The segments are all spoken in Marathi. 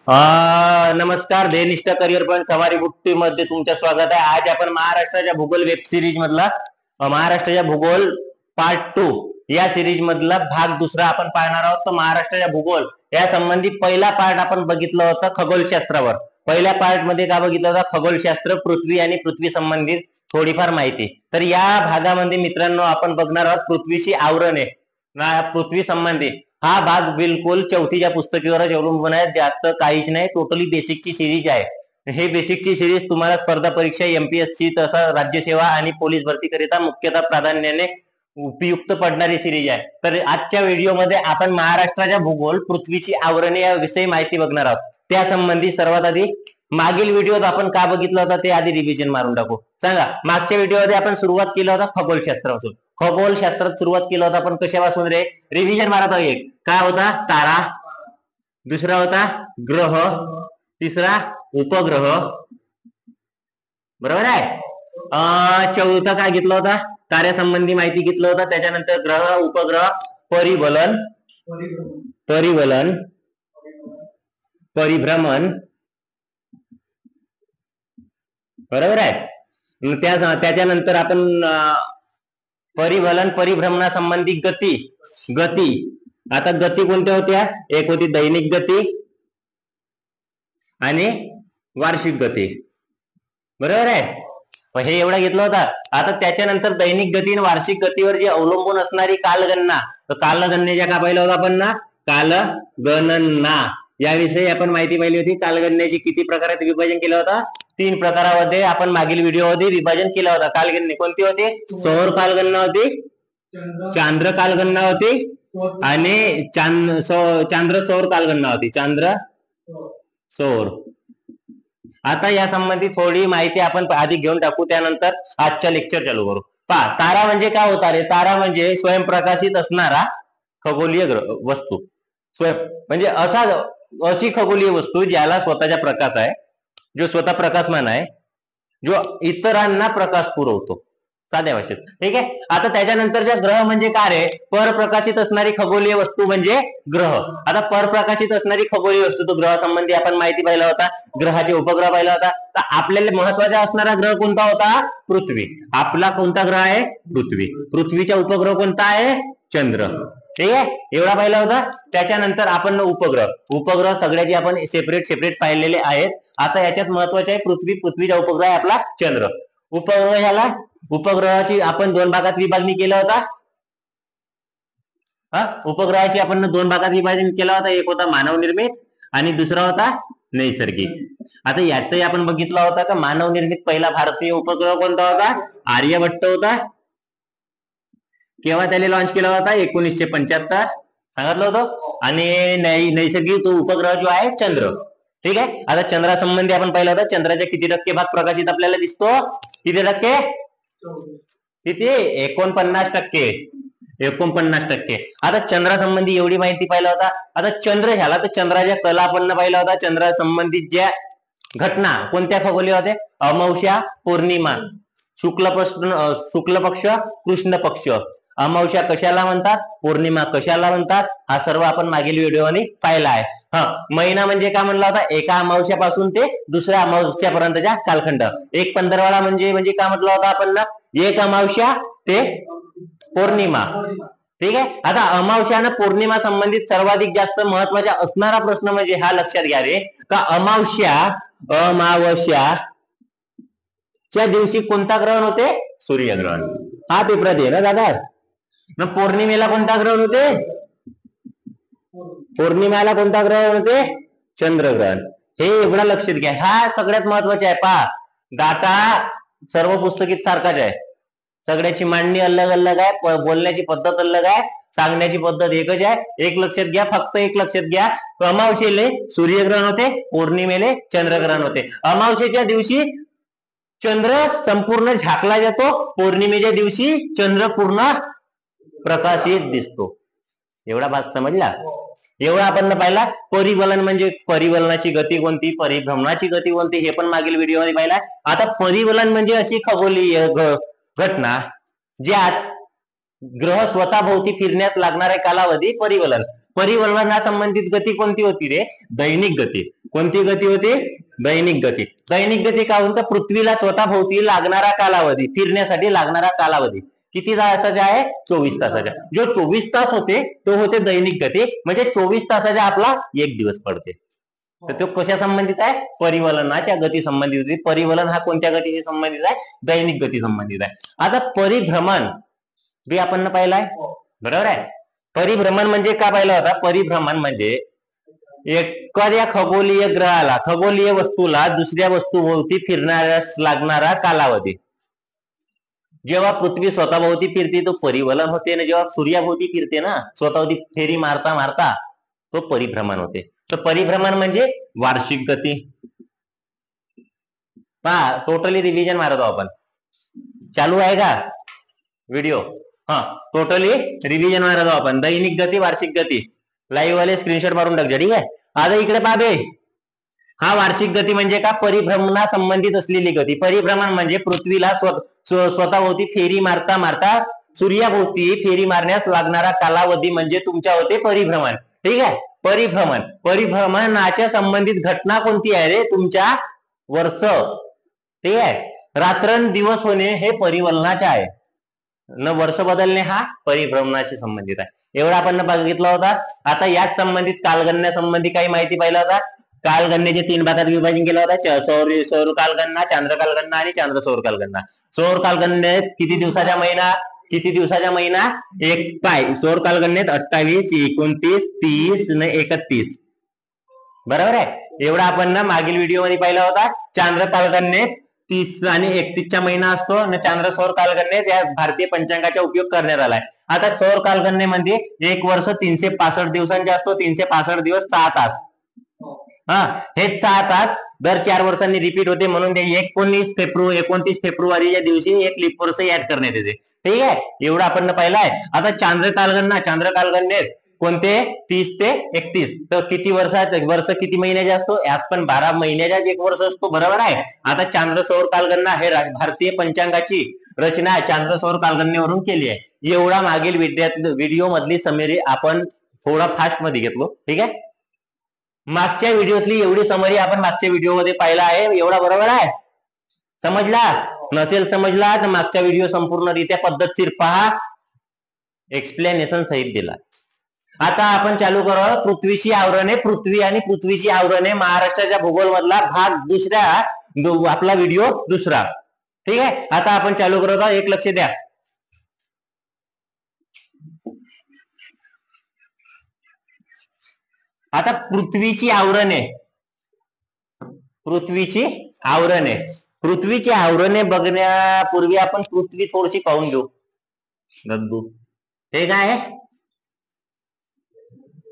नमस्कार, ध्येयनिष्ठ करिअर पॉईंट खमारी बुट्टी मध्ये तुमचं स्वागत आहे। आज आपण महाराष्ट्राच्या भूगोल वेब सिरीज मधला महाराष्ट्राच्या भूगोल पार्ट 2 या सिरीज मधला भाग दुसरा आपण पाहणार आहोत। तर महाराष्ट्राच्या भूगोल या संबंधी पहिला पार्ट आपण बघितलं होतं खगोलशास्त्रावर। पहिल्या पार्ट मध्ये काय बघितलं होतं? खगोलशास्त्र, पृथ्वी आणि पृथ्वी संबंधित थोडीफार माहिती। तर या भागामध्ये मित्रांनो आपण बघणार आहोत पृथ्वीची आवरणे, पृथ्वी संबंधी हा भाग बिलकुल चौथीच्या पुस्तकावरच अवलंबून आहे, जास्त काहीच नाही। टोटली बेसिकची सिरीज आहे। हे बेसिकची सिरीज तुम्हाला स्पर्धा परीक्षा, एमपीएससी तसा राज्यसेवा आणि पोलीस भरती करिता मुख्यतः प्राधान्याने उपयुक्त पडणारी सिरीज आहे। तर आजच्या व्हिडिओमध्ये आपण महाराष्ट्राच्या भूगोल, पृथ्वीची आवरणे या विषयी माहिती बघणार आहोत। त्या संबंधी सर्वात आधी मागील व्हिडिओत आपण का बघितलं होतं ते आधी रिव्हिजन मारून टाकू। सांगा, मागच्या व्हिडिओमध्ये आपण सुरुवात केलं होतं खगोलशास्त्रापासून। खगोलशास्त्रात सुरुवात केलं होतं आपण कशापासून रे? रिव्हिजन मारत आहोत। एक काय होता? तारा, दुसरा होता ग्रह, तिसरा उपग्रह, बरोबर आहे। चौथा काय घेतला होता? ताऱ्यासंबंधी माहिती घेतलं होतं। त्याच्यानंतर ग्रह, उपग्रह, परिवलन, परिभ्रमण, बरोबर आहे। त्याच्यानंतर आपण परिवलन परिभ्रमणासंबंधी गती। आता गती कोणत्या होत्या? एक होती दैनिक गती आणि वार्षिक गती, बरोबर आहे। हे एवढा घेतलं होता। आता त्याच्यानंतर दैनिक गती आणि वार्षिक गतीवर जी अवलंबून असणारी कालगणना, तर कालगणनेच्या का पाहिलं होतं आपण ना? कालगणना याविषयी आपण माहिती पाहिली होती। कालगणनेची किती प्रकारात विभाजन केलं होतं? 3 प्रकारामध्ये आपण मागील व्हिडिओमध्ये विभाजन केलं होतं। कालगणने कोणती होती? सौर कालगणना होती, चांद्र कालगणना होती आणि चांद्र सौर कालगणना होती, चांद्र सौर। आता या संबंधी थोडी माहिती आपण आधी घेऊन टाकू, त्यानंतर आजच्या लेक्चर चालू करू। पहा, तारा म्हणजे काय होता रे? तारा म्हणजे स्वयंप्रकाशित असणारा खगोलीय वस्तू। म्हणजे अशी खगोलीय वस्तू ज्याला स्वतःचा प्रकाश आहे, जो स्वतः प्रकाशमान आहे, जो इतरांना प्रकाश पुरवतो, साध्या भाषेत, ठीक आहे। आता त्याच्यानंतरच्या ग्रह म्हणजे काय रे? परप्रकाशित असणारी खगोलीय वस्तू म्हणजे ग्रह। आता परप्रकाशित असणारी खगोलीय वस्तू, तो ग्रहासंबंधी आपण माहिती पाहिला होता, ग्रहाचे उपग्रह पाहिला होता। तर आपल्याला महत्वाचा असणारा ग्रह कोणता होता? पृथ्वी। आपला कोणता ग्रह आहे? पृथ्वी। पृथ्वीचा उपग्रह कोणता आहे? चंद्र, ठीक आहे। एवढा पाहिला होता। त्याच्यानंतर आपण उपग्रह सगळ्याचे आपण सेपरेट पाहिलेले आहेत। आता याच्यात महत्वाचे आहे पृथ्वीचा उपग्रह आहे आपला चंद्र। उपग्रहाची आपण 2 भागात विभागणी केला होता। उपग्रहाची आपण 2 भागात विभाजन केला होता। एक होता मानव निर्मित आणि दुसरा होता नैसर्गिक। आता यातही आपण बघितलं होतं का मानव निर्मित पहिला भारतीय उपग्रह कोणता होता? आर्यभट्ट होता। केव्हा त्याने लॉन्च केला होता? 1975 सांगितलं होतं। आणि नैसर्गिक उपग्रह जो आहे चंद्र, ठीक आहे। आता चंद्रासंबंधी आपण पाहिलं होतं, चंद्राच्या किती टक्के भाग प्रकाशित आपल्याला दिसतो? किती टक्के? किती? 49%। आता चंद्रासंबंधी एवढी माहिती पाहिला होता। आता चंद्र झाला तर चंद्राच्या कला आपण पाहिला होता। चंद्रा संबंधित ज्या घटना कोणत्या खगोलीय होत्या? अमावस्या, पौर्णिमा, शुक्ल पक्ष, कृष्ण पक्ष। अमावस्या कशाला म्हणतात? पौर्णिमा कशाला म्हणतात? हा सर्व आपण मागील व्हिडिओने पाहिला आहे। महिना म्हणजे काय म्हणला होता? एका अमावस्यापासून ते दुसऱ्या अमावस्यापर्यंतचा कालखंड। एक पंधरवाडा म्हणजे काय म्हटलं होतं आपण ना? एक अमावस्या ते पौर्णिमा, ठीक आहे। आता अमावस्या आणि पौर्णिमा संबंधित सर्वाधिक जास्त महत्वाचा असणारा प्रश्न म्हणजे हा लक्षात घ्या रे, का अमावस्याच्या दिवशी कोणता ग्रहण होते? सूर्यग्रहण। हा पेपरात आहे ना दादा। पौर्णिमेला कोणता ग्रहण होते? पौर्णिमेला कोणता ग्रहण होते? चंद्रग्रहण। हे एवढं लक्षात घ्या, हा सगळ्यात महत्वाचे आहे। पहा, डाटा सर्व पुस्तकीत सारखाच आहे, सगळ्याची मांडणी अलग आहे, बोलण्याची पद्धत अलग आहे, सांगण्याची पद्धत एकच आहे। एक लक्षात घ्या, फक्त एक लक्षात घ्या, अमावस्येले सूर्यग्रहण होते, पौर्णिमेले चंद्रग्रहण होते। अमावस्येच्या दिवशी चंद्र संपूर्ण झाकला जातो, पौर्णिमेच्या दिवशी चंद्र पूर्ण प्रकाशित दिसतो। एवढा भाग समजला? एवढा आपण पाहिला। परिवलन म्हणजे परिवलनाची गती कोणती, परिभ्रमणाची गती कोणती, हे पण मागील व्हिडिओमध्ये पाहिला। आता परिवलन म्हणजे अशी खगोलीय घटना ज्यात ग्रह स्वतःभोवती फिरण्यास लागणारा कालावधी परिवलन। परिवलनासंबंधित गती कोणती होती रे? दैनिक गती। कोणती गती होती? दैनिक गती. दैनिक गती का म्हणतात? पृथ्वीला स्वतःभोवती लागणारा कालावधी, फिरण्यासाठी लागणारा कालावधी किती तासाचा आहे? 24 तासाचा. जो 24 तास होते तो होते दैनिक गती, म्हणजे 24 तासाचा आपला एक दिवस पडते. तर तो कशा संबंधित आहे? परिवलनाच्या गती संबंधित होती. परिवलन हा कोणत्या गतीशी संबंधित आहे? दैनिक गती संबंधित आहे. आता परिभ्रमण बी आपण पाहिलाय, बरोबर आहे. परिभ्रमण म्हणजे का पाहिला होता? परिभ्रमण म्हणजे एखाद्या खगोलीय ग्रहाला, खगोलीय वस्तूला दुसऱ्या वस्तूभोवती फिरण्यास लागणारा कालावधी. जेव्हा पृथ्वी स्वतःभोवती फिरते तो परिवलन होते, आणि जेव्हा सूर्याभोवती फिरते ना स्वतःभोवती फेरी मारता मारता तो परिभ्रमण होते. तर परिभ्रमण म्हणजे वार्षिक गती. पहा, टोटली रिव्हिजन मारतो आपण. चालू आहे का व्हिडिओ? हा, टोटली रिव्हिजन मारतो आपण. दैनिक गती, वार्षिक गती. लाईव्ह वाले स्क्रीनशॉट मारून टाकजा, ठीक आहे. आता इकडे पाहा, हा वार्षिक गती म्हणजे का? परिभ्रमणा संबंधित असलेली गती. परिभ्रमण म्हणजे पृथ्वीला स्वतःभोवती फेरी मारता मारता सूर्याभोवती फेरी मारण्यास लागणारा कालावधी म्हणजे तुमच्या होते परिभ्रमण, ठीक आहे. परिभ्रमण, परिभ्रमणाच्या संबंधित घटना कोणती आहे रे? तुमच्या वर्ष, ठीक आहे. रात्रंदिवस होणे हे परिवलनाचे आहे, न वर्ष बदलणे हा परिभ्रमणाशी संबंधित आहे. एवढा आपण बघितला होता. आता याच संबंधित कालगणनेसंबंधी काही माहिती पाहिलं होता. कालगणनेचे 3 भागात विभाजन केलं होतं. सौर कालगणना, चांद्र कालगणना आणि चांद्र सौर कालगणना. सौर कालगणनेत किती दिवसाचा महिना? किती दिवसाचा महिना? एक काय? सौर कालगणनेत 28, 29, 30 आणि 31, बरोबर आहे. एवढा आपण ना मागील व्हिडिओ मध्ये पाहिला होता. चांद्र कालगणनेत 30 आणि 31चा महिना असतो, आणि चांद्र सौर कालगणनेत या भारतीय पंचांगाचा उपयोग करण्यात आलाय. आता सौर कालगणनेमध्ये एक वर्ष 365 दिवसांचे असतो. 365 दिवस 6 तास. हा, हे 6 तास दर 4 वर्षांनी रिपीट होते, म्हणून ते 29 फेब्रुवारीच्या दिवशी एक लीप वर्ष ऍड करण्यात येते, ठीक आहे. एवढं आपण पाहिलं आहे. आता चांद्र कालगणना, चांद्र कालगणनेत कोणते? 30 ते 31. तर किती वर्षात? वर्ष किती महिन्याचे असतो? यात पण 12 महिन्याचाच एक वर्ष असतो, बरोबर आहे. आता चांद्र सौर कालगणना हे भारतीय पंचांगाची रचना चांद्र सौर कालगणनेवरून केली आहे. एवढा मागील व्हिडिओ मधली समरी आपण थोडा फास्ट मध्ये घेतलो, ठीक आहे. मागच्या व्हिडिओतली एवढी समरी आपण मागच्या व्हिडिओ मध्ये पाहिला आहे, एवढा बरोबर आहे. समजला? नसेल समजला तर मागचा व्हिडिओ संपूर्णरित्या पद्धतशीर पहा, एक्सप्लेनेशन सहित दिला. आता आपण चालू करू पृथ्वीची आवरणे. पृथ्वी आणि पृथ्वीची आवरणे, महाराष्ट्राच्या भूगोल मधला भाग दुसरा, आपला व्हिडिओ दुसरा, ठीक आहे. आता आपण चालू करत आहोत. एक लक्ष द्या. आता पृथ्वीची आवरणे, पृथ्वीची आवरणे, पृथ्वीची आवरणे बघण्यापूर्वी आपण पृथ्वी थोडीशी पाहून घेऊ. गद्दू, हे काय आहे?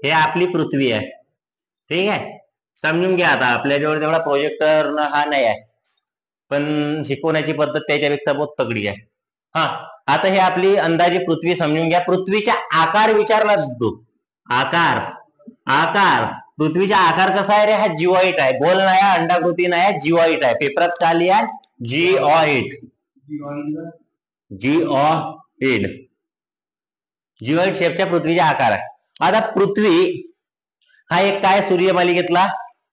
हे आपली पृथ्वी आहे, ठीक आहे. समजून घ्या. आता आपल्याजवळ तेवढा प्रोजेक्टर हा नाही आहे, पण शिकवण्याची पद्धत त्याच्यापेक्षा बहुत तगडी आहे. हा, आता हे आपली अंदाजे पृथ्वी समजून घ्या. पृथ्वीचा आकार विचारला जातो. आकार, आकार, पृथ्वीचा आकार कसा आहे रे? हा जिओइड आहे. गोल नाही, अंडाकृती नाही, जिओइड आहे. पेपरात का लिहा? जिओइड, जिओइड, जिओइड शेपच्या पृथ्वीचा आकार आहे. आता पृथ्वी हा एक काय? सूर्यमालिकेतला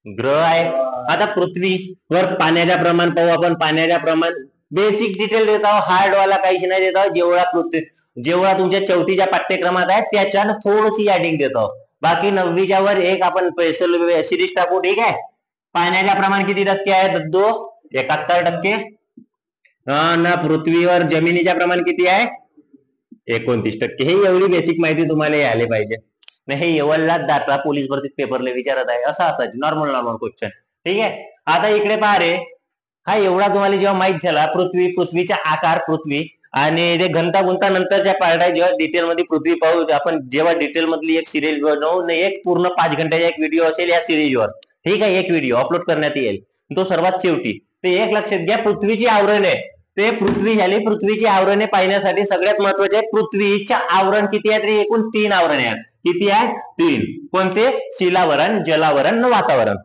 ग्रह आहे. आता पृथ्वीवर पाण्याच्या प्रमाण पाहू आपण. पाण्याच्या प्रमाण बेसिक डिटेल देत आहोत, हार्ड वाला काहीच नाही देत आहोत. जेवढा तुमच्या 4थीच्या पाठ्यक्रमात आहे त्याच्यानं थोडीशी ऍडिंग देत आहोत. बाकी 9वीच्या वर एक आपण स्पेशल सिरीज टाकू, ठीक आहे. पाण्याच्या प्रमाण किती टक्के आहे दद्दू? 71%. ना पृथ्वीवर जमिनीच्या प्रमाण किती आहे? 29%. हे एवढी बेसिक माहिती तुम्हाला यायला पाहिजे. हे एवढलाच दाता पोलीस भरतीत पेपरला विचारत आहे, असं असायचं नॉर्मल क्वेश्चन, ठीक आहे. आता इकडे पहा रे, हा एवढा तुम्हाला जेव्हा माहित झाला पृथ्वी, पृथ्वीचा आकार, पृथ्वी आणि ते घनता गुंता नंतरच्या पार्ट आहे, जेव्हा डिटेल मध्ये पृथ्वी पाहू आपण. जेव्हा डिटेल मधली एक सिरीज बनवू, एक पूर्ण 5 घंट्याचा एक व्हिडिओ असेल या सिरीजवर, ठीक आहे. एक व्हिडिओ अपलोड करण्यात येईल, तो सर्वात शेवटी. ते एक लक्षात घ्या, पृथ्वीची आवरणे, ते पृथ्वी झाली. पृथ्वीची आवरणे पाहण्यासाठी सगळ्यात महत्वाचे पृथ्वीच्या आवरण किती आहेत? एकूण 3 आवरणे आहेत. किती आहेत? 3. कोणते? शिलावरण, जलावरण, वातावरण.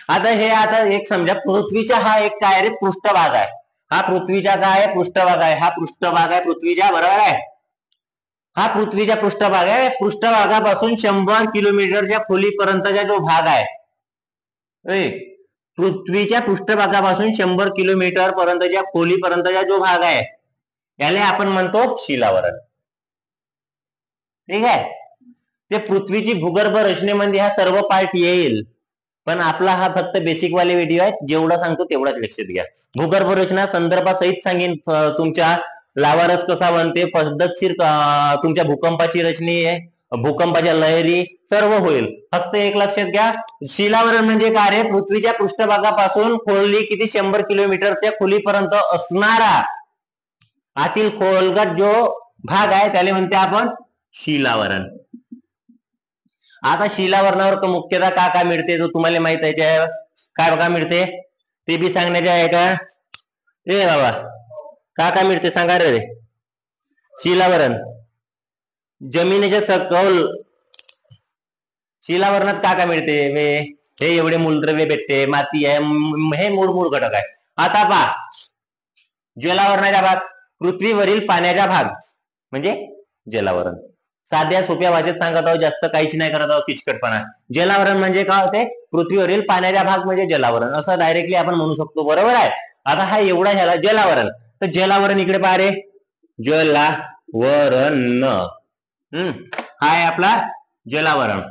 आता हे आता एक समजा, पृथ्वीचा हा एक काय रे? पृष्ठभाग आहे. हा पृथ्वीचा काय आहे? पृष्ठभाग आहे. हा पृष्ठभाग आहे पृथ्वीचा, बरोबर आहे. हा पृथ्वीचा पृष्ठभाग आहे. पृष्ठभागापासून 100 किलोमीटरच्या खोलीपर्यंतचा जो भाग आहे, ए, पृथ्वीच्या पृष्ठभागापासून 100 किलोमीटर पर्यंतच्या खोलीपर्यंतचा जो भाग आहे याला आपण म्हणतो शिलावरण. ठीक आहे. ते पृथ्वीची भूगर्भ रचनेमध्ये हा सर्व पार्ट येईल, पण आपला हा फक्त बेसिक वाले व्हिडिओ आहे. जेवढा सांगतो तेवढाच लक्षात घ्या. भूगर्भ रचना संदर्भासहित सांगेन तुमच्या लावारस कसा बनते, पद्धतशीर तुमच्या भूकंपाची रचनी आहे, भूकंपाच्या लहरी सर्व होईल. फक्त एक लक्षात घ्या, शिलावरण म्हणजे काय रे? पृथ्वीच्या पृष्ठभागापासून खोली किती 100 किलोमीटरच्या खोलीपर्यंत असणारा आतील खोलगट जो भाग आहे त्याला म्हणते आपण शिलावरण. आता शिलावरणावर मुख्यतः काय मिळते तो तुम्हाला माहित आहे. काय बघा मिळते ते बी सांगण्याचे आहे का रे बाबा? काय मिळते सांगा रे. शिलावरण जमिनीच्या सखोल शिलावरणात काय मिळते? हे एवढे मूलद्रव्य भेटते, माती आहे, हे मूळ घटक आहे. आता पहा, जलावरणाचा भाग पृथ्वीवरील पाण्याचा भाग म्हणजे जलावरण. साध्या सोप्या भाषेत सांगत आहोत, जास्त काहीच नाही करत आहोत किचकटपणा. जलावरण म्हणजे काय होते? पृथ्वीवरील पाण्याचा भाग म्हणजे जलावरण, असं डायरेक्टली आपण म्हणू शकतो. बरोबर आहे. आता हा एवढा झाला जलावरण. तर जलावरण इकडे पहा रे, जलावरण हा आहे आपला जलावरण.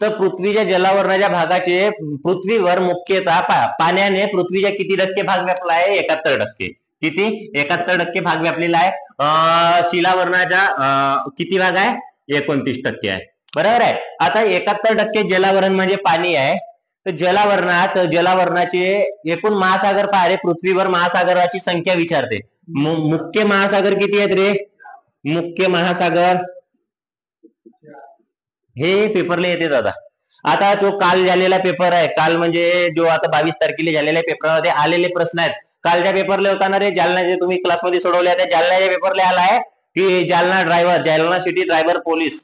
तर पृथ्वीच्या जलावरणाच्या भागाचे पृथ्वीवर मुख्यतः पाण्याने पृथ्वीच्या किती टक्के भाग व्यापला आहे? 71%. किती? 71% भाग व्यापलेला आहे. शिलावरणाचा किती भाग आहे? 29% आहे. बरोबर आहे. आता 71% जलावरण म्हणजे पाणी आहे. तर जलावरणाचे एकूण महासागर पहा रे. पृथ्वीवर महासागराची संख्या विचारते. मुख्य महासागर किती आहेत रे? मुख्य महासागर हे पेपरला येते दादा. आता जो काल झालेला पेपर आहे, काल म्हणजे जो आता 22 तारखेला झालेल्या पेपरमध्ये आलेले प्रश्न आहेत. कालच्या पेपरला होताना रे, जालना जे तुम्ही क्लासमध्ये सोडवले त्या जालनाच्या पेपरला आलाय की जालना सिटी ड्रायव्हर पोलीस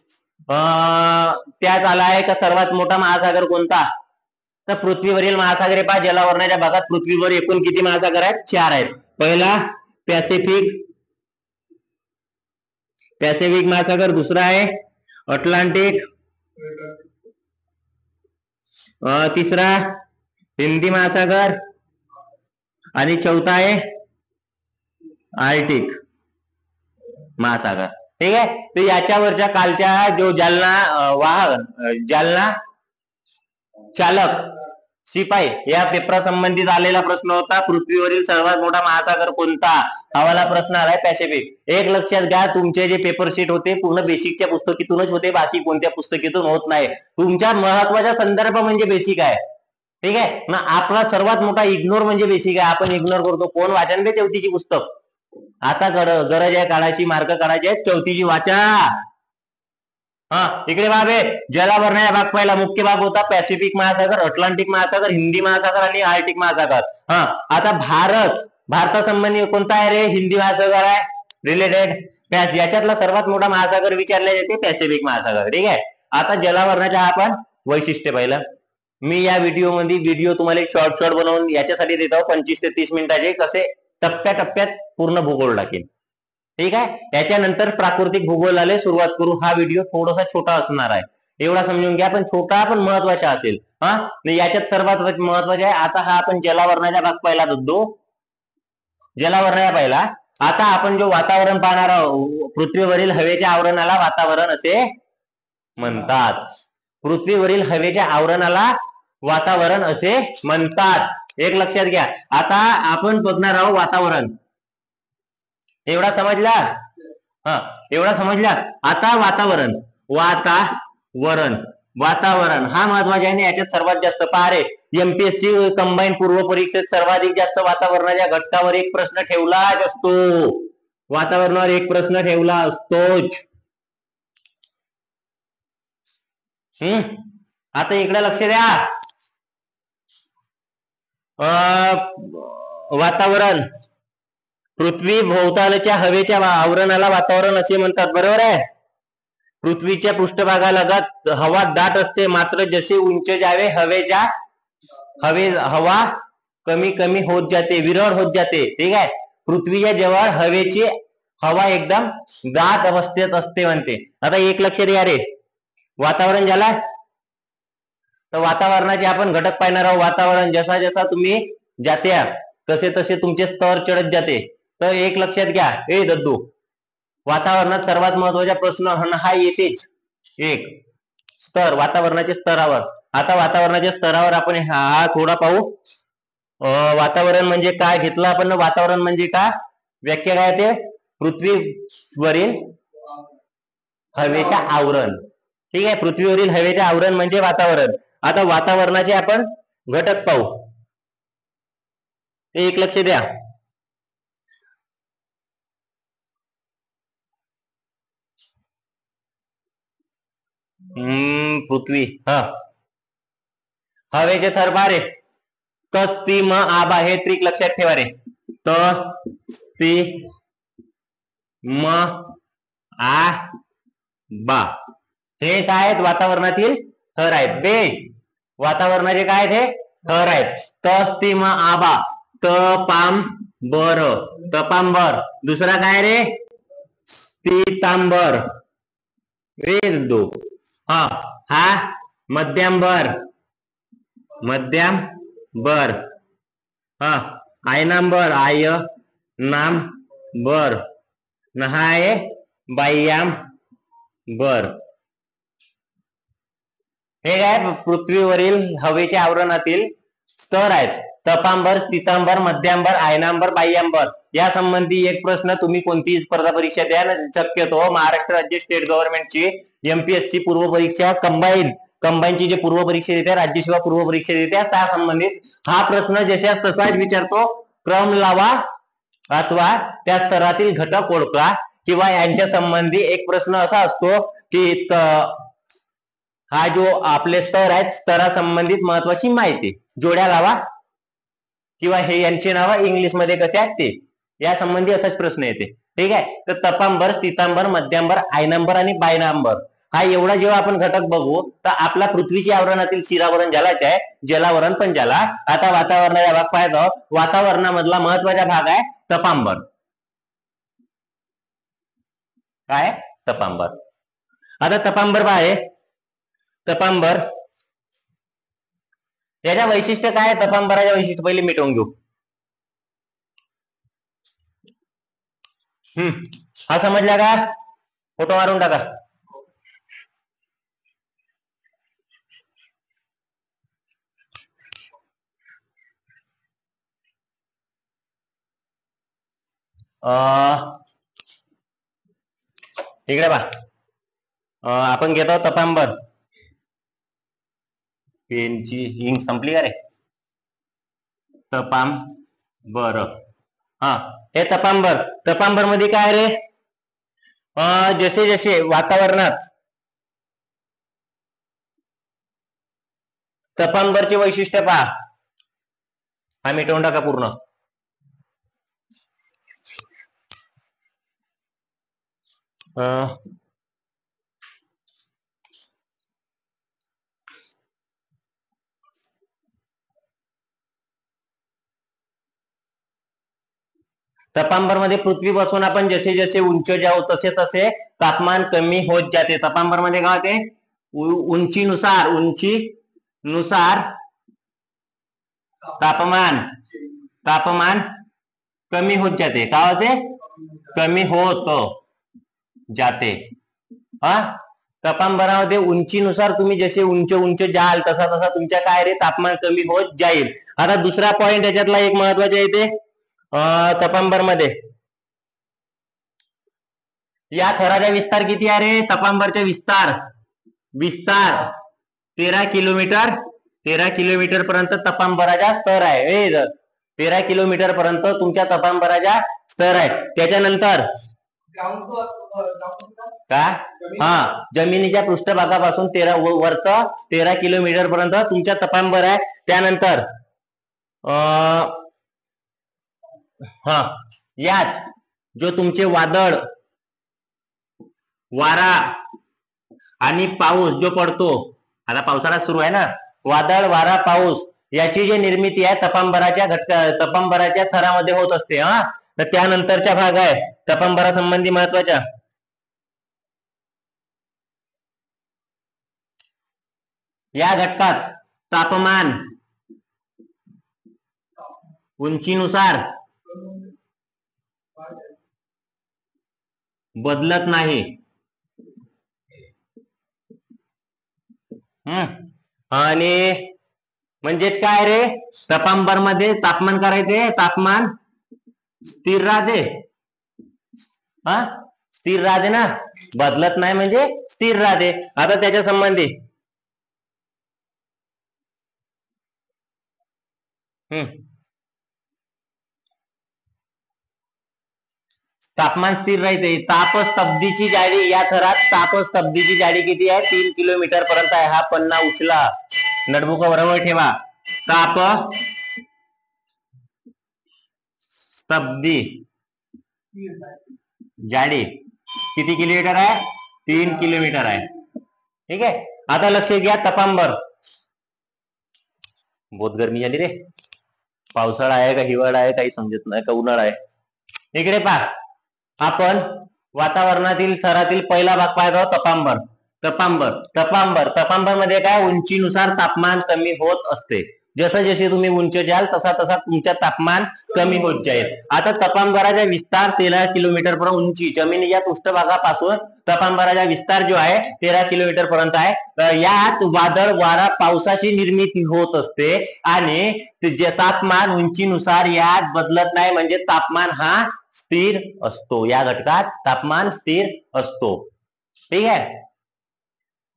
त्यात आलाय का सर्वात मोठा महासागर कोणता? तर पृथ्वीवरील महासागरे पहा. जलावरणाच्या भागात पृथ्वीवर एकूण किती महासागर आहेत? 4 आहेत. पहिला पॅसिफिक महासागर, दुसरा आहे अटलांटिक, तिसरा हिंदी महासागर आणि चौथा आहे आर्टिक महासागर. ठीक आहे. तर याच्यावरच्या कालच्या जो जालना चालक शिपाई या पेपरा संबंधित आलेला प्रश्न होता, पृथ्वीवरील सर्वात मोठा महासागर कोणता? हवाला प्रश्न आलाय पॅसिफिक. एक लक्षात घ्या, तुमचे जे पेपर शीट होते पूर्ण बेसिकच्या पुस्तकीतूनच होते, बाकी कोणत्या पुस्तकीतून होत नाही. तुमच्या महत्वाचा संदर्भ म्हणजे बेसिक आहे. ठीक आहे ना. आपला सर्वात मोठा इग्नोर म्हणजे बेसिक आहे. आपण इग्नोर करतो. कोण वाचन बे चौथीची पुस्तक? आता गरज आहे काढायची, मार्क काढायचे आहेत. चौथीची वाचा. इकडे बाबे जलावरणाचा भाग पहिला मुख्य भाग होता पॅसिफिक महासागर, अटलांटिक महासागर, हिंदी महासागर आणि आर्टिक महासागर. आता भारतासंबंधी कोणता आहे रे? हिंदी महासागर आहे रिलेटेड. याच्यातला सर्वात मोठा महासागर विचारला जाते पॅसिफिक महासागर. ठीक आहे. आता जलावरणाच्या आपण वैशिष्ट्य पाहिलं. मी या व्हिडिओ तुम्हाला शॉर्ट बनवून याच्यासाठी देतो 25 ते 30 मिनिटाचे, कसे टप्प्याटप्प्यात पूर्ण भूगोल टाकेन. ठीक आहे. त्याच्यानंतर प्राकृतिक भूगोलाला सुरुवात करू. हा व्हिडिओ थोडासा छोटा असणार आहे, एवढा समजून घ्या, पण छोटा पण महत्वाचा असेल. याच्यात सर्वात महत्वाचे आहे. आता हा आपण जलावरणाचा भाग पहिला बघतो. जलावरणाचा पहिला. आता आपण जो वातावरण पाहणार आहोत, पृथ्वीवरील हवेच्या आवरणाला वातावरण असे म्हणतात. पृथ्वीवरील हवेच्या आवरणाला वातावरण असे म्हणतात. एक लक्षात घ्या. आता आपण बघणार आहोत वातावरण. एवढा समजला? एवढा समजला. आता वातावरण हा महत्वाचा आहे. याच्यात सर्वात जास्त पहा रे, एमपीएससी कंबाईन पूर्व परीक्षेत सर्वाधिक जास्त वातावरणाच्या घटकावर एक प्रश्न ठेवलाच असतो. वातावरणावर एक प्रश्न ठेवला असतोच. आता इकडे लक्ष द्या. वातावरण पृथ्वी भोवतालच्या हवेच्या आवरणाला वातावरण असे म्हणतात. बरोबर आहे. पृथ्वीच्या पृष्ठभागालगत हवा दाट असते, मात्र जसे उंच जावे हवा कमी कमी होत जाते, विरळ होत जाते. ठीक आहे. पृथ्वीच्या जवळ हवा एकदम दाट अवस्थेत असते म्हणते. आता एक लक्षात या रे, वातावरण झाला. तर वातावरणाचे आपण घटक पाहणार आहोत. वातावरण जसा जसा तुम्ही जात्या तसे तसे तुमचे स्तर चढत जाते. तर एक लक्षात घ्या, ए दद्दू, वातावरणात सर्वात महत्वाचा प्रश्न हा येतेच, एक स्तर, वातावरणाच्या स्तरावर. आता वातावरणाच्या स्तरावर आपण हा थोडा पाहू. वातावरण म्हणजे काय घेतलं आपण, वातावरण म्हणजे काय, व्याख्या काय ते, पृथ्वीवरील हवेच्या आवरण. ठीक आहे, पृथ्वीवरील हवेचे आवरण म्हणजे वातावरण. आता वातावरणाचे आपण घटक पाहू, ते एक लक्ष द्या. पृथ्वी, हवेचे थर बारे, त स्ती म आबा, हे ट्रिक लक्षात ठेवा रे. त स्ती म आ बा, हे काय आहेत, वातावरणातील थर आहेत. बे वातावरणाचे काय ते थर आहेत. त स्ती म आबा, त पाम बर, तपांबर. दुसरा काय रे, स्थितांबर, रे दो, हा मध्यंबर, मध्यम बर, आयनांबर, आय नाम बर, नहाय बाह्याम बर. हे काय पृथ्वीवरील हवेच्या आवरणातील स्तर आहेत. तपांबर, स्थितांबर, मध्यांबर, आयनांबर, बाह्यांबर. या संबंधी एक प्रश्न तुम्ही कोणतीही स्पर्धा परीक्षा द्या, शक्यतो महाराष्ट्र राज्य स्टेट गव्हर्नमेंटची एमपीएससी पूर्व परीक्षा कंबाईनची जे पूर्व परीक्षा देते, राज्यसेवा पूर्व परीक्षा देते, त्या संबंधित हा प्रश्न जशाच तसाच विचारतो. क्रम लावा अथवा त्या स्तरातील घटक ओळखा, किंवा यांच्या संबंधी एक प्रश्न असा असतो की हा जो आपले स्तर आहेत, स्तरासंबंधित महत्वाची माहिती, जोड्या लावा, किंवा हे यांचे नाव इंग्लिश मध्ये कसे आहेत ते, या संबंधी असाच प्रश्न येते. ठीक आहे, तर तपांबर, स्थितांबर, मध्यांबर, आयनांबर आणि बायनांबर, हा एवढा जेव्हा आपण घटक बघू तर आपला पृथ्वीच्या आवरणातील शिरावरण ज्यालाच आहे, जलावरण पण ज्याला. आता वातावरणाचा भाग पाहतो. वातावरणामधला महत्वाचा भाग आहे तपांबर. काय, तपांबर. आता तपांबर काय, तपांबर याच्या वैशिष्ट्य काय, तपांबराच्या वैशिष्ट्य पहिले मिटवून घेऊ. हा समजला का, फोटो मारून टाका. इकडे बा, आपण घेतो तपांबर. पेनची इंक संपली का रे, तपांबर. हे तपांबर. तपांबर मध्ये काय रे, जसे जसे वातावरणात तपांबरचे वैशिष्ट्य पहा. हा मिटवून टाका पूर्ण. तपांबर मध्ये पृथ्वीपासून आपण जसे जसे उंच जाऊ तसे तसे तापमान कमी होत जाते. तपांबर मध्ये काय होते, उंचीनुसार तापमान कमी होत जाते. काय होते, कमी होत जाते. तपांबरामध्ये उंचीनुसार तुम्ही जसे उंच उंच जाल तसा तसा तुमच्या काय रे तापमान कमी होत जाईल. आता दुसरा पॉइंट याच्यातला एक महत्वाचा येते तपांबर मध्ये, या थराचा विस्तार किती आहे रे, तपांबरचा विस्तार 13 किलोमीटर पर्यंत तपांबराचा स्तर आहे. 13 किलोमीटर पर्यंत तुमच्या तपांबराचा स्तर आहे. त्याच्यानंतर का, जमिनीच्या पृष्ठभागापासून वरत 13 किलोमीटर पर्यंत तुमच्या तपांबर आहे. त्यानंतर यात जो तुमचे वादळ, वारा आणि पाऊस जो पडतो, आता पावसाळा सुरू आहे ना, वादळ, वारा, पाऊस याची जी निर्मिती आहे तपांबराच्या थरामध्ये होत असते. तर त्यानंतरचा भाग आहे तपांबरा संबंधी महत्वाचा, या घटकात तापमान उंचीनुसार बदलत नाही. आणि म्हणजेच काय रे, तापांबर मध्ये तापमान करायचे, तापमान स्थिर राहते. स्थिर राहते ना, बदलत नाही म्हणजे स्थिर राहते. आता त्याच्या संबंधी तापमान स्थिर राहते. तापस्तब्धीची जाडी, या थरात तापस्तब्धीची जाडी किती आहे, 3 किलोमीटर पर्यंत आहे. हा पन्ना उचला, नोटबुक बरोबर ठेवा. तापस्तब्धी जाडी किती किलोमीटर आहे, 3 किलोमीटर आहे. ठीक आहे. आता लक्ष घ्या, तपांबर. बहुत गरमी झाली रे, पावसाळा आहे का हिवाळा आहे काही समजत नाही, का उन्हाळा आहे. इकडे पहा, आपण वातावरणातील थरातील पहिला भाग पाहतो, तपांबर. तपांबर तपांबर तपांबर मध्ये काय, उंचीनुसार तापमान कमी होत असते. जसं जसे तुम्ही उंच जाल तसा तसा तुमच्या तापमान कमी होत जाईल. आता तपांबराचा विस्तार 13 किलोमीटर पर्यंत, उंची जमिनीच्या पृष्ठभागापासून तपांबराचा विस्तार जो आहे 13 किलोमीटर पर्यंत आहे. यात वादळ, वारा, पावसाची निर्मिती होत असते आणि जे तापमान उंचीनुसार यात बदलत नाही, म्हणजे तापमान हा स्थिर असतो. या घटकात तापमान स्थिर असतो. ठीक आहे.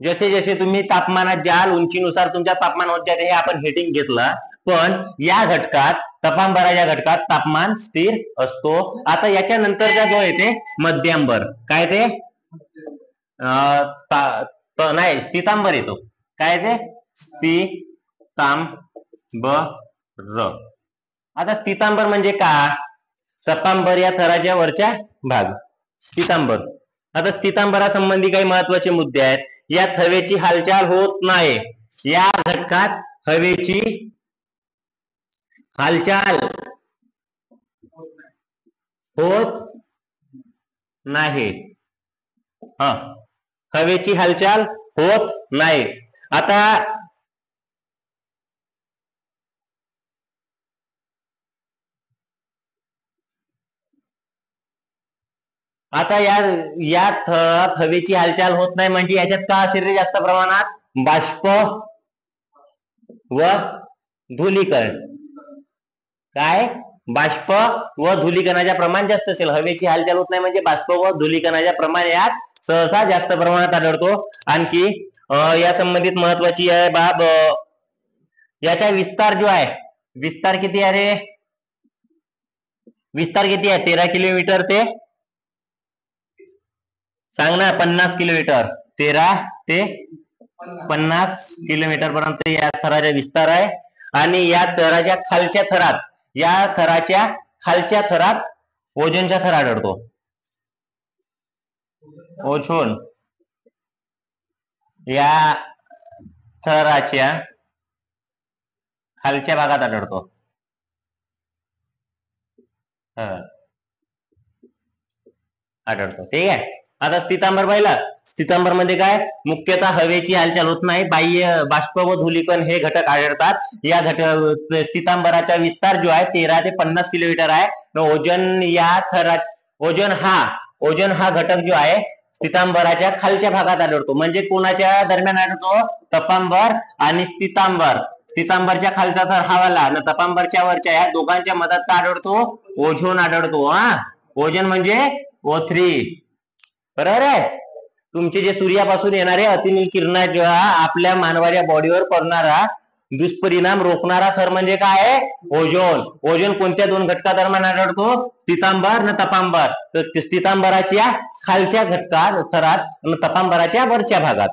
जसे जसे तुम्ही तापमानात जाल, उंचीनुसार तुमच्या तापमान होत जाते, हे आपण हेडिंग घेतलं. पण या घटकात, तपांबराच्या घटकात तापमान स्थिर असतो. आता याच्या नंतरचा जो येते मध्यांबर, काय ते नाही, स्थितांबर येतो. काय ते स्थितांबर. आता स्थितांबर म्हणजे का, तपांबर या थराच्या वरच्या भाग, स्थितांबर. आता स्थितांबरासंबंधी काही महत्वाचे मुद्दे आहेत. यात हवेची हालचाल होत नाही. या घटकात हवेची हालचाल होत नाही. हवेची हालचाल होत नाही. आता या थरात हवेची हालचाल होत नाही, म्हणजे याच्यात का असेल रे जास्त प्रमाणात, बाष्प व धूलीकण. काय, बाष्प व धूलीकणाचे प्रमाण जास्त असेल. हवेची हालचाल होत नाही म्हणजे बाष्प व धूलीकणाचे प्रमाण यात सहसा जास्त प्रमाणात आढळतो. आणखी या संबंधित महत्वाची आहे बाब, याचा विस्तार जो आहे, विस्तार किती आहे रे, विस्तार किती आहे, 13 किलोमीटर ते सांग ना, 50 किलोमीटर. 13 ते 50 किलोमीटर पर्यंत या थराचा विस्तार आहे. आणि या थराच्या खालच्या थरात, या थराच्या खालच्या थरात ओझोनचा थर आढळतो. ओझोन या थराच्या खालच्या भागात आढळतो. ठीक आहे. आता स्थितांबर पाहिला. स्थितांबर मध्ये काय, मुख्यतः हवेची हालचाल होत नाही, बाह्य बाष्प व धूलीकण हे घटक आढळतात. या स्थितांबराचा विस्तार जो आहे 13 ते 50 किलोमीटर आहे. ओझोन या थरात, ओझोन हा घटक जो आहे स्थितांबराच्या खालच्या भागात आढळतो. म्हणजे कोणाच्या दरम्यान आढळतो, तपांबर आणि स्थितांबर. स्थितांबरच्या खालचा थर हा वाला, आणि तपांबरच्या वरच्या, या दोघांच्या मधात काय आढळतो, ओझोन आढळतो. ओझोन म्हणजे O3. बरोबर आहे. तुमचे जे सूर्यापासून येणारे अतिनील किरणा जेव्हा आपल्या मानवाच्या बॉडीवर पडणारा दुष्परिणाम रोखणारा थर म्हणजे काय आहे, ओझोन. ओझोन कोणत्या दोन घटकादरम्यान आढळतो, स्थितांबर आणि तपांबर. तर स्थितांबराच्या खालच्या घटकात थरात आणि तपांबराच्या वरच्या भागात.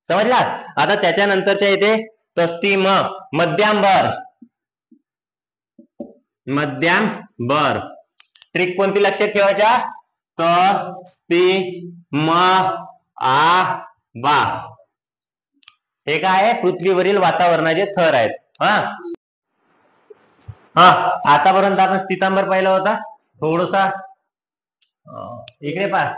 समजला. आता त्याच्यानंतरच्या येते तस्तिम, मध्यांबर. मध्यांबर ट्रिक कोणती लक्षात ठेवायच्या, तस्तिम बा. हे काय आहे, पृथ्वीवरील वातावरणाचे थर आहेत. आतापर्यंत आपण स्थितांबर पाहिला होता. थोडसा इकडे पहा.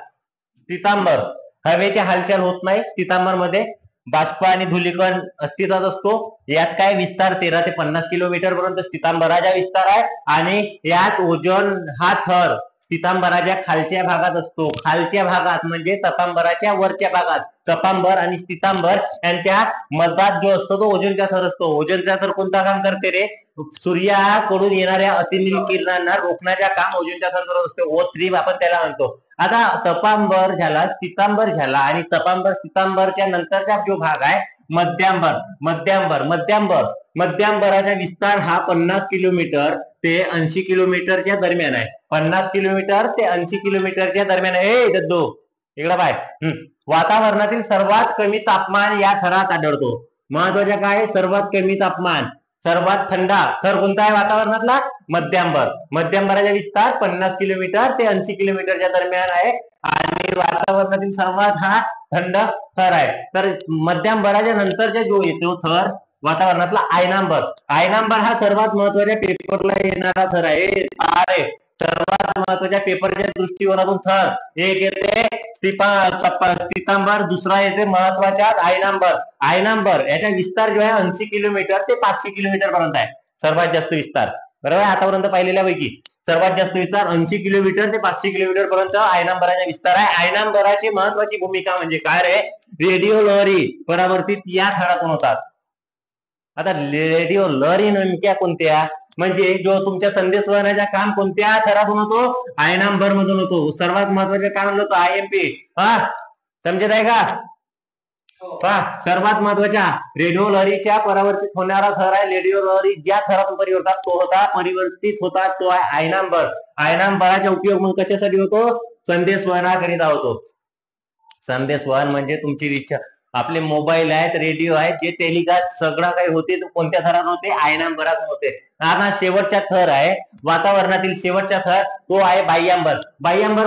स्थितांबर, हवेची हालचाल होत नाही स्थितांबर मध्ये. बाष्प आणि धुलीकण अस्तित्वात असतो. यात काय विस्तार 13 ते 50 किलोमीटर पर्यंत स्थितांबराचा विस्तार आहे आणि यात ओझोन हा थर स्थितांबराच्या खालच्या भागात असतो. खालच्या भागात म्हणजे तपांबराच्या वरच्या भागात तपांबर आणि स्थितांबर यांच्या मधात जो असतो तो ओझोनचा थर असतो. ओझोनचा थर कोणता काम करते रे? सूर्याकडून येणाऱ्या अतिनील किरणांना रोखण्याच्या काम ओझोनचा थर करत असतो. O3 आपण त्याला म्हणतो. आता तपांबर झाला, स्थितांबर झाला आणि तपांबर स्थितांबरच्या नंतरचा जो भाग आहे मध्यांबराचा विस्तार हा 50 किलोमीटर ते 80 किलोमीटरच्या दरम्यान आहे. 50 किलोमीटर ते 80 किलोमीटरच्या दरम्यान आहे. इकडे पाय. वातावरणातील सर्वात कमी तापमान या थरात आढळतो. महत्वाच्या काय? सर्वात कमी तापमान, सर्वात थंडा थर कोणता आहे वातावरणातला? मध्यांबर. मध्यांबराचा विस्तार 50 किलोमीटर ते 80 किलोमीटरच्या दरम्यान आहे आणि वातावरणातील सर्वात हा थंड थर आहे. तर मध्यांबराच्या नंतरचा जो येतो थर वातावरणातला आयनांबर हा सर्वात महत्वाच्या पेपरला येणारा थर आहे. सर्वात महत्वाच्या पेपरच्या दृष्टिकोनातून थर एक येते स्थितांबर, दुसरा येते महत्वाच्या आयनांबर याचा विस्तार जो आहे 80 किलोमीटर ते 500 किलोमीटर पर्यंत आहे. सर्वात जास्त विस्तार, बरोबर आहे. आतापर्यंत पाहिलेल्यापैकी सर्वात जास्त विस्तार 80 किलोमीटर ते 500 किलोमीटर पर्यंत आयनांबराचा विस्तार आहे. आयनांबराची महत्वाची भूमिका म्हणजे काय रे? रेडिओ लहरी परावर्तित या थरातून होतात. आता रेडिओ लहरी नेमक्या कोणत्या? म्हणजे जो तुमच्या संदेश वहनाचा काम कोणत्या थरातून होतो? आयनांबर मधून होतो. सर्वात महत्वाचे काय म्हणलं होतं? IMP. समजत आहे का? सर्वात महत्वाच्या रेडिओ लहरीच्या परावर्तित होणारा थर आहे. रेडिओ लहरी ज्या थरातून परिवर्तित होतात तो आहे आयनांबर. आयनांबराचा उपयोग मग कशासाठी होतो? संदेश वहनाकरिता होतो. संदेश वहन म्हणजे तुमची रिचार्ज, आपले मोबाईल आहेत, रेडिओ आहेत, जे टेलिकास्ट सगळं काही होते तो कोणत्या थरात होते? आयनांबरात होते. आता शेवटचा थर आहे वातावरणातील शेवटचा थर, तो आहे बाह्यांबर. बाह्यांबर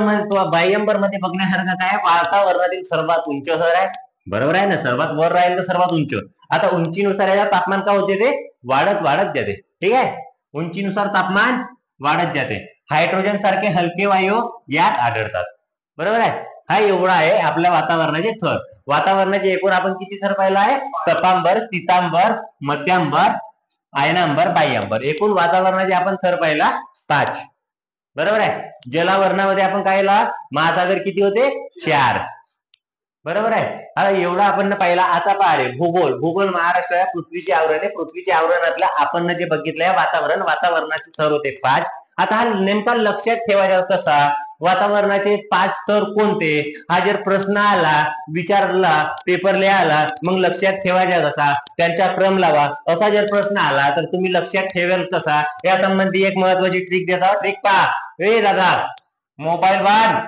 मध्ये बघण्यासारखं काय? वातावरणातील सर्वात उंच थर आहे. बरोबर आहे ना? सर्वात वर राहील तर सर्वात उंच. आता उंचीनुसार याचा तापमान काय होते? ते वाढत जाते. ठीक आहे, उंचीनुसार तापमान वाढत जाते. हायड्रोजन सारखे हलके वायू यात आढळतात. बरोबर आहे. हा एवढा आहे आपल्या वातावरणाचे थर. वातावरणाचे एकूण आपण किती थर पाहिला आहे? तपांबर, स्थितांबर, मध्यांबर, आयनांबर, बाह्यांबर. एकूण वातावरणाचे आपण थर पाहिला 5. बरोबर आहे. जलावरणामध्ये आपण काय महासागर किती होते? 4. बरोबर आहे. आता एवढा आपण पाहिला. आता पाहिले भूगोल महाराष्ट्र पृथ्वीचे आवरण आहे. पृथ्वीच्या आवरणातल्या आपण जे बघितलंय वातावरणाचे थर होते 5. आता हा नेमका लक्षात ठेवायचा कसा? वातावरणाचे 5 थर कोणते? हा जर प्रश्न आला, विचारला, पेपर लिहायला, मग लक्षात ठेवायचा कसा? त्यांचा क्रम लावा. असा जर प्रश्न आला तर तुम्ही लक्षात ठेवाल कसा? या संबंधी एक महत्वाची ट्रिक देता. ट्रिक पहा. दादा मोबाईल बांध.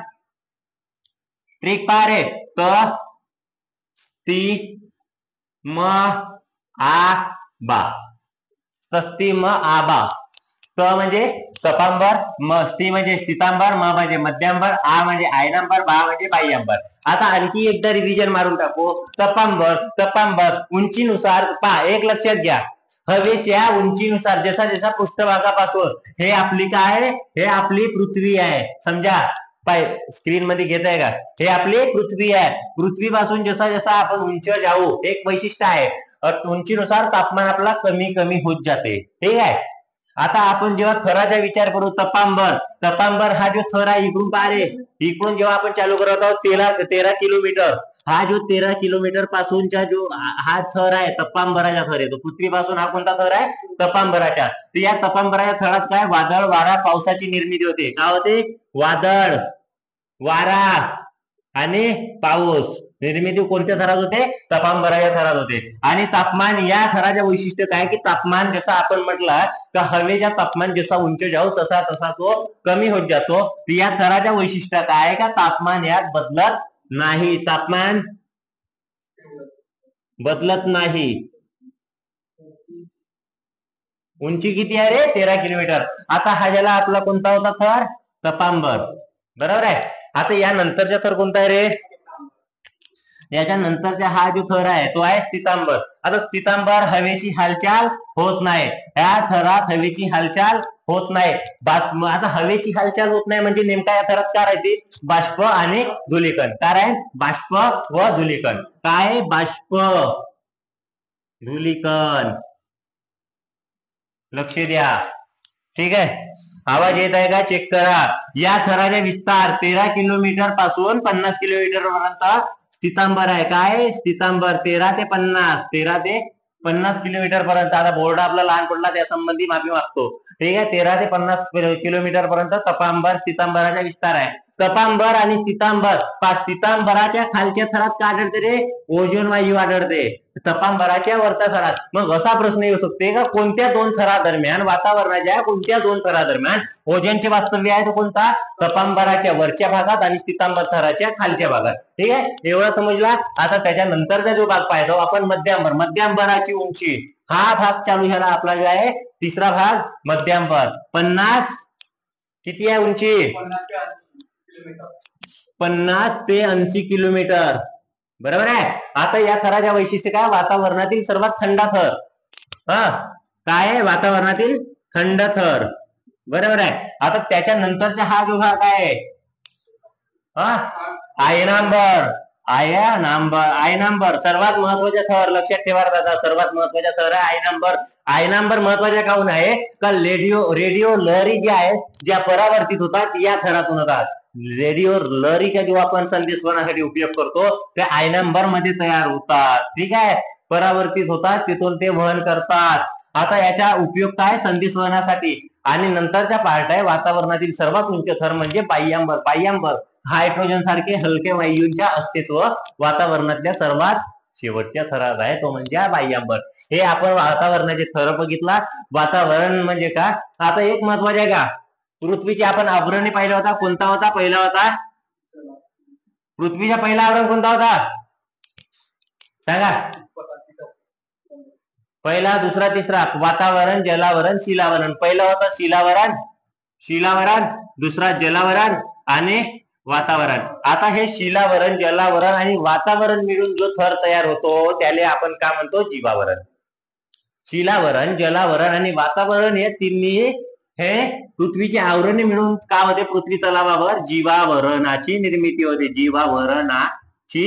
ट्रिक पहा रे. त म्हणजे तपांबर, स्ती म्हणजे स्थितांबर, म म्हणजे मध्यांबर, आ म्हणजे आयनांबर, बा म्हणजे बाह्यांबर. आता आणखी एकदा रिव्हिजन मारून टाकू. तपांबर उंचीनुसार पहा, एक लक्षात घ्या, हवेच्या उंचीनुसार जसा जसा पृष्ठभागापासून, हे आपली काय? हे आपली पृथ्वी आहे. समजा स्क्रीन मध्ये घेत आहे का? हे आपली पृथ्वी आहे. पृथ्वीपासून जसा जसा आपण उंच जाऊ, एक वैशिष्ट्य आहे, उंचीनुसार तापमान आपला कमी कमी होत जाते. ठीक आहे. आता आपण जेव्हा थराचा विचार करू, तपांबर हा जो थर आहे, इकडून पाहिले, इकडून जेव्हा आपण चालू करत आहोत 13 किलोमीटर, हा जो 13 किलोमीटर पासूनचा जो हा थर आहे तपांबराचा थर आहे, तो पृथ्वीपासून हा कोणता थर आहे? तपांबराचा. तर या तपांबराच्या थरात काय? वादळ, वारा, पावसाची निर्मिती होते. काय होते? वादळ, वारा आणि पाऊस निर्मिती कोणत्या थरात होते? तपांबराच्या थरात होते. आणि तापमान, या थराचे वैशिष्ट्य काय? की तापमान जसं आपण म्हटलं तर हवेचा तापमान जसा उंच जाऊ तसा तसा तो कमी होत जातो. या थराच्या वैशिष्ट्य काय आहे? का तापमान यात बदलत नाही. तापमान बदलत नाही. उंची किती आहे रे? 13 किलोमीटर. आता हा ज्याला आपला कोणता होता थर? तपांबर. बरोबर आहे. आता या नंतरचा थर कोणता आहे रे? याच्यानंतरचा हा जो थर आहे तो आहे स्थितांबर. आता स्थितांबर हवेची हालचाल होत नाही, या थरात हवेची हालचाल होत नाही. बाष्प, आता हवेची हालचाल होत नाही म्हणजे नेमका या थरात काय राहते? बाष्प आणि धुलीकण. काय आहे? बाष्प व धुलीकण. काय? बाष्प, धुलीकण. लक्ष द्या. ठीक आहे. आवाज येत आहे का? चेक करा. या थराचे विस्तार 13 किलोमीटर पासून 50 किलोमीटर पर्यंत स्थितांबर आहे. काय? स्थितांबर 13 ते 50, 13 ते 50 किलोमीटर पर्यंत. आता बोर्ड आपला लहान पडला त्या संबंधी माफी मागतो. ठीक आहे. 13 ते 50 किलोमीटर पर्यंत तपांबर स्थितांबराचा विस्तार आहे. तपांबर आणि स्थितांबर, स्थितांबराच्या खालच्या थरात काय आढळते रे? ओझोन वायू आढळते. तपांबराच्या वरच्या थरात. मग असा प्रश्न येऊ शकते का कोणत्या दोन थरादरम्यान, वातावरणाच्या कोणत्या दोन थरादरम्यान ओझोनचे वास्तव्य आहे? तो कोणता? तपांबराच्या वरच्या भागात आणि स्थितांबर थराच्या खालच्या भागात. ठीक आहे. एवढा समजला. आता त्याच्यानंतरचा जो भाग पाहतो आपण मध्यांबर. मध्यांबराची उंची, हा भाग चालू झाला आपला जो आहे तिसरा भाग मध्यांबर. 50 किती आहे उंची? 50 ते 80 किलोमीटर. बरोबर आहे. आता या थराच्या वैशिष्ट्य काय? वातावरणातील सर्वात थंड थर. काय आहे? वातावरणातील थंड थर. बरोबर आहे. आता त्याच्यानंतरचा हा जो भाग आहे आयनांबर. आयनांबर सर्वात महत्वाचा थर. लक्षात ठेवा दादा, सर्वात महत्वाचा थर आहे आयनांबर. आयनांबर महत्वाचा काऊन आहे? का रेडिओ लहरी ज्या आहेत, ज्या परावर्तित होतात या थरातून होतात. रेडिओ लहरीचा जेव्हा आपण संदेशवहनासाठी उपयोग करतो त्या आयनांबर मध्ये तयार होतात. ठीक आहे. परावर्तित होतात, तिथून ते वहन करतात. आता याचा उपयोग काय? संदेशवहनासाठी. आणि नंतरचा पार्ट आहे वातावरणातील सर्वात उंच थर म्हणजे बाह्यांबर. बाह्यांबर हायड्रोजन सारखे हलके वायूंच्या अस्तित्व वातावरणातल्या सर्वात शेवटच्या थरात आहे, तो म्हणजे बाह्यांबर. हे आपण वातावरणाचे थर बघितला. वातावरण म्हणजे काय? आता एक महत्वाचे आहे का, पृथ्वीचे आपण आवरणी पाहिला होता. कोणता होता? पहिला होता पृथ्वीचा पहिला आवरण कोणता होता? सांगा. पहिला, दुसरा, तिसरा. वातावरण, जलावरण, शिलावरण. पहिला होता शिलावरण, दुसरा जलावरण आणि वातावरण. आता हे शिलावरण, जलावरण आणि वातावरण मिळून जो थर तयार होतो त्याला आपण काय म्हणतो? जीवावरण. शिलावरण, जलावरण आणि वातावरण हे तिन्ही हे पृथ्वीची आवरणे मिळून काय होते? पृथ्वी तलावावर जीवावरणाची निर्मिती होते. जीवावरणाची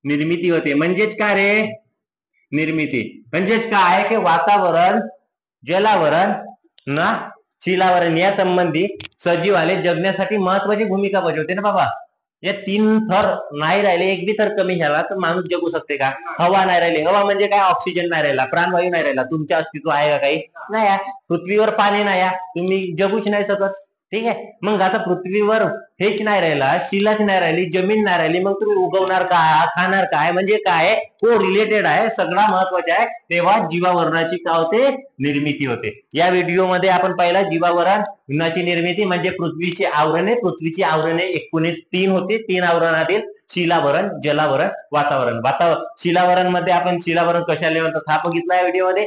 निर्मिती होते. म्हणजेच काय रे? निर्मिती म्हणजेच काय? की वातावरण, जलावरण ना शिलावरण या संबंधी सजीवाले जगण्यासाठी महत्वाची भूमिका बजावते ना बाबा. या तीन थर नाही राहिले, एक बी थर कमी झाला तर माणूस जगू शकते का? हवा नाही राहिली. हवा म्हणजे काय? ऑक्सिजन नाही राहिला, प्राणवायू नाही राहिला. तुमचे अस्तित्व आहे का काही? नाही. पृथ्वीवर पाणी नाही, तुम्ही जगूच नाही शकत. ठीक आहे. मग आता पृथ्वीवर हेच नाही राहिला, शिलाच नाही राहिली, जमीन नाही राहिली, मग तुम्ही उगवणार काय? खाणार काय? म्हणजे काय? तो रिलेटेड आहे, सगळा महत्वाचा आहे. तेव्हा जीवावरणाची काय होते? निर्मिती होते. या व्हिडिओमध्ये आपण पहिला जीवावरणाची निर्मिती म्हणजे पृथ्वीची आवरणे. पृथ्वीची आवरणे एकूण 3 होती. 3 आवरणातील शिलावरण, जलावरण, वातावरण. शिलावरण मध्ये आपण शिलावरण कशाला म्हणतात हा बघितला या व्हिडिओमध्ये.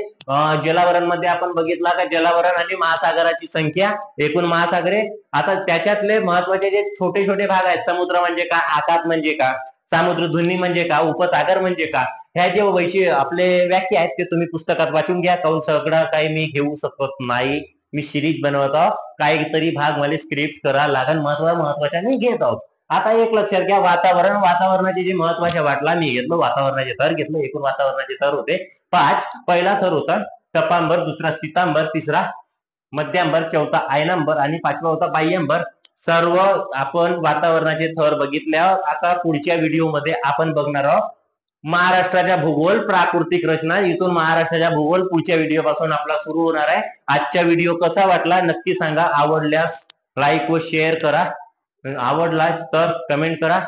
जलावरण मध्ये आपण बघितला का जलावरण आणि महासागराची संख्या, एकूण महासागरे. आता त्याच्यातले महत्वाचे जे छोटे छोटे भाग आहेत, समुद्र म्हणजे का, आकाश म्हणजे का, सामुद्रधुनी म्हणजे का, उपसागर म्हणजे का, ह्या जे वैशिष्ट्य आपले व्याख्या आहेत ते तुम्ही पुस्तकात वाचून घ्या. काऊन सगळं काही मी घेऊ शकत नाही, मी सिरीज बनवत आहोत. काहीतरी भाग मला स्क्रिप्ट करा लागेल, महत्वाच्या मी घेत आहोत. आता एक लक्षात घ्या, वातावरणाचे जे महत्वाच्या वाटला मी घेतलं, वातावरणाचे थर घेतलं. एकूण वातावरणाचे थर होते 5. पहिला थर होता तपांबर, दुसरा स्थितांबर, तिसरा मध्यांबर, चौथा आयनांबर आणि 5वा होता बाह्यांबर. सर्व आपण वातावरणाचे थर बघितल्यावर आता पुढच्या व्हिडिओमध्ये आपण बघणार आहोत महाराष्ट्राच्या भूगोल, प्राकृतिक रचना. इथून महाराष्ट्राच्या भूगोल पुढच्या व्हिडिओ पासून आपला सुरू होणार आहे. आजचा व्हिडिओ कसा वाटला नक्की सांगा. आवडल्यास लाईक व शेअर करा, आवडलाच तर कमेंट करा.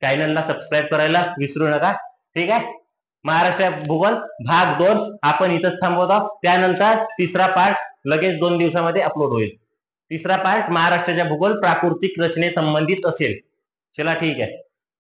चॅनलला सबस्क्राईब करायला विसरू नका. ठीक आहे. महाराष्ट्र भूगोल भाग 2 आपण इथंच थांबवतो. त्यानंतर तिसरा पार्ट लगेच 2 दिवसामध्ये अपलोड होईल. तिसरा पार्ट महाराष्ट्राच्या भूगोल प्राकृतिक रचने संबंधित असेल. चला ठीक आहे.